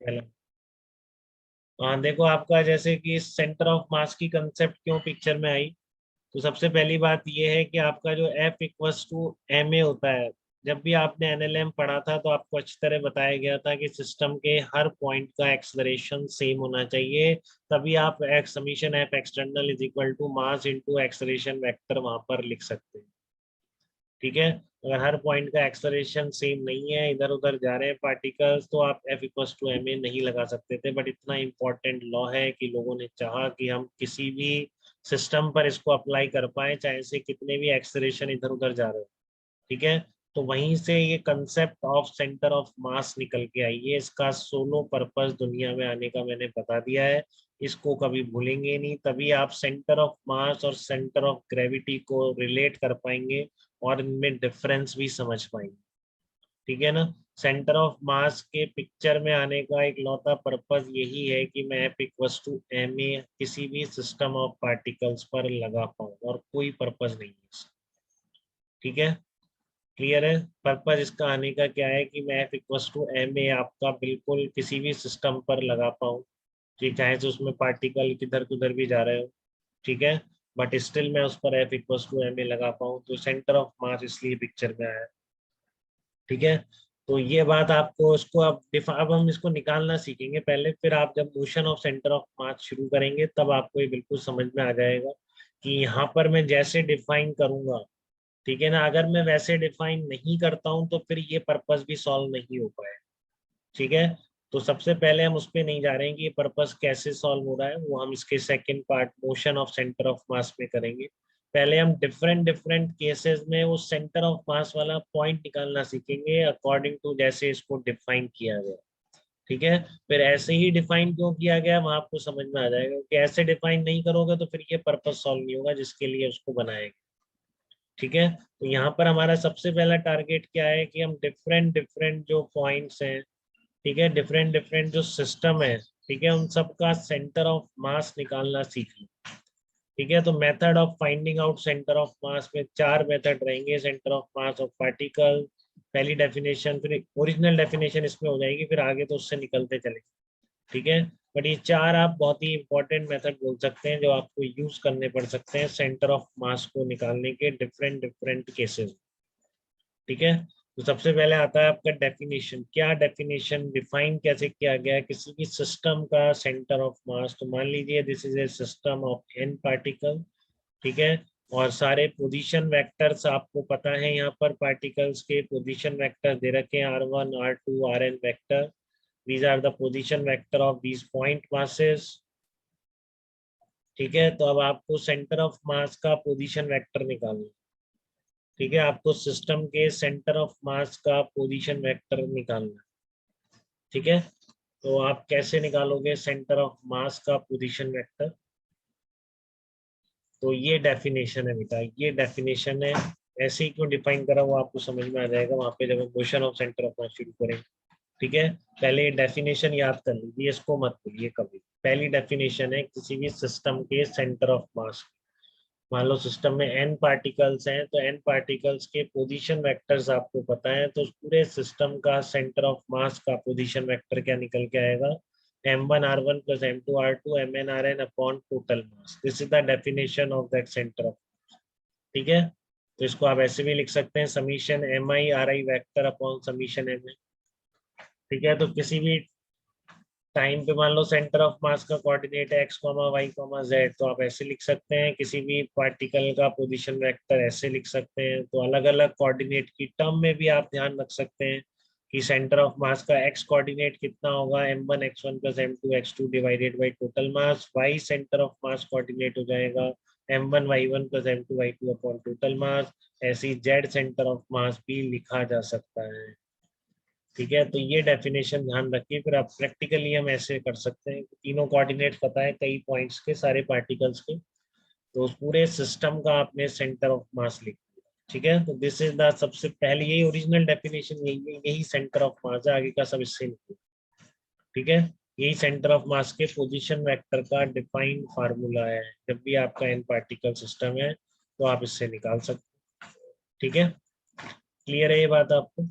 पहला। हाँ देखो, आपका जैसे कि सेंटर ऑफ मास की कंसेप्ट क्यों पिक्चर में आई, तो सबसे पहली बात यह है कि आपका जो F equals to M A होता है। जब भी आपने एनएलएम पढ़ा था तो आपको अच्छी तरह बताया गया था कि सिस्टम के हर पॉइंट का एक्सलरेशन सेम होना चाहिए, तभी आप x summation F external is equal to mass into acceleration vector वहां पर लिख सकते हैं। ठीक है, अगर हर पॉइंट का एक्सलरेशन सेम नहीं है, इधर उधर जा रहे हैं पार्टिकल्स, तो आप F equals to M A नहीं लगा सकते थे। बट इतना इंपॉर्टेंट लॉ है कि लोगों ने चाहा कि हम किसी भी सिस्टम पर इसको अप्लाई कर पाए, चाहे से कितने भी एक्सलरेशन इधर उधर जा रहे हो। ठीक है, तो वहीं से ये concept of centre of mass निकल के आई है। इसका सोलो पर्पस दुनिया में आने का मैंने बता दिया है, इसको कभी भूलेंगे नहीं, तभी आप सेंटर ऑफ मास और सेंटर ऑफ ग्रेविटी को रिलेट कर पाएंगे और इनमें डिफरेंस भी समझ पाएंगे। ठीक है ना, सेंटर ऑफ मास के पिक्चर में आने का एक लौता पर्पस यही है कि मैं F equals to M A किसी भी सिस्टम ऑफ पार्टिकल्स पर लगा पाऊँ, और कोई पर्पस नहीं है इसका। ठीक है, क्लियर है। पर्पस इसका आने का क्या है कि मैं F equals to M A आपका बिल्कुल किसी भी सिस्टम पर लगा पाऊँ, ठीक, चाहे से उसमें पार्टिकल किधर किधर भी जा रहे हो। ठीक है, बट स्टिल मैं उस पर F equals to M A लगा पाऊँ, तो सेंटर ऑफ मास इसलिए पिक्चर में आया। ठीक है, तो ये बात आपको इसको अब हम इसको निकालना सीखेंगे पहले, फिर आप जब motion of centre of mass शुरू करेंगे तब आपको ये बिल्कुल समझ में आ जाएगा कि यहाँ पर मैं जैसे डिफाइन करूंगा, ठीक है ना, अगर मैं वैसे डिफाइन नहीं करता हूँ तो फिर ये पर्पस भी सॉल्व नहीं हो पाए। ठीक है, तो सबसे पहले हम उस पर नहीं जा रहे हैं कि ये पर्पस कैसे सॉल्व हो रहा है, वो हम इसके second part motion of centre of mass में करेंगे। पहले हम डिफरेंट डिफरेंट केसेस में वो सेंटर ऑफ मास वाला पॉइंट निकालना सीखेंगे अकॉर्डिंग टू जैसे इसको डिफाइन किया गया। ठीक है, फिर ऐसे ही डिफाइन क्यों किया गया वहां आपको समझ में आ जाएगा कि ऐसे डिफाइन नहीं करोगे तो फिर ये पर्पस सॉल्व नहीं होगा जिसके लिए उसको बनाया गया। ठीक है, तो यहाँ पर हमारा सबसे पहला टारगेट क्या है कि हम डिफरेंट डिफरेंट जो पॉइंट्स हैं, ठीक है, डिफरेंट डिफरेंट जो सिस्टम है, ठीक है, उन सब का सेंटर ऑफ मास निकालना सीख लो। ठीक है, तो method of finding out centre of mass में चार मेथड रहेंगे। Centre of mass of particle, पहली डेफिनेशन, फिर ओरिजिनल डेफिनेशन इसमें हो जाएगी, फिर आगे तो उससे निकलते चले। ठीक है, बट ये चार आप बहुत ही इंपॉर्टेंट मेथड बोल सकते हैं जो आपको यूज करने पड़ सकते हैं सेंटर ऑफ मास को निकालने के डिफरेंट डिफरेंट केसेस। ठीक है, तो सबसे पहले आता है आपका डेफिनेशन। क्या डेफिनेशन, डिफाइन कैसे किया गया है किसी भी सिस्टम का सेंटर ऑफ मास। तो मान लीजिए this is a system of N particle. ठीक है, और सारे पोजीशन वेक्टर्स आपको पता है, यहाँ पर पार्टिकल्स के पोजीशन वेक्टर दे रखे हैं R1 R2 Rn vector. these are the position vector of these point masses। ठीक है, तो अब आपको सेंटर ऑफ मास का पोजीशन वेक्टर निकालना। ठीक है, आपको सिस्टम के सेंटर ऑफ मास का पोजीशन वेक्टर निकालना। ठीक है, तो आप कैसे निकालोगे सेंटर ऑफ मास का पोजीशन वेक्टर, तो ये डेफिनेशन है बेटा, ये डेफिनेशन है। ऐसे ही क्यों डिफाइन करा वो आपको समझ में आ जाएगा वहां पे जब हम question of centre of mass शुरू करेंगे। ठीक है, पहले डेफिनेशन याद कर लीजिए, इसको मत भूलिए कभी। पहली डेफिनेशन है किसी भी सिस्टम के सेंटर ऑफ मास। मान लो सिस्टम में n पार्टिकल्स हैं, तो n पार्टिकल्स के पोजीशन वेक्टर्स आपको पता है, तो उस पूरे सिस्टम का सेंटर ऑफ मास का पोजीशन वेक्टर क्या निकल के आएगा, m1r1 plus m2r2 mn upon total mass. This is the definition of that centre of. ठीक है, तो इसको आप ऐसे भी लिख सकते हैं, summation M I R I vector upon summation M I. ठीक है, तो किसी भी टाइम पे मान लो सेंटर ऑफ मास का कोऑर्डिनेट है x, y, z, तो आप ऐसे लिख सकते हैं। किसी भी पार्टिकल का पोजीशन वेक्टर ऐसे लिख सकते हैं। तो अलग अलग कोऑर्डिनेट की टर्म में भी आप ध्यान रख सकते हैं कि सेंटर ऑफ मास का x कोऑर्डिनेट कितना होगा, m1 x1 plus m2 x2 divided by total mass. y centre of mass coordinate हो जाएगा m1 y1 plus m2 y2 upon total mass. ऐसे ही z सेंटर ऑफ मास भी लिखा जा सकता है। ठीक है, तो ये डेफिनेशन ध्यान रखिए, फिर आप प्रैक्टिकली हम ऐसे कर सकते हैं। तीनों कोऑर्डिनेट पता है कई पॉइंट्स के, सारे पार्टिकल्स के, तो उस पूरे सिस्टम का आपने सेंटर ऑफ मास लिख दिया। ठीक है, तो दिस इज द सबसे पहले यही ओरिजिनल डेफिनेशन, यही सेंटर ऑफ मास है, आगे का सब इससे लिखिए। ठीक है, यही सेंटर ऑफ मास के पोजीशन वेक्टर का डिफाइंड फार्मूला है। जब भी आपका एन पार्टिकल सिस्टम है तो आप इससे निकाल सकते हैं। ठीक है, क्लियर है ये बात आपको।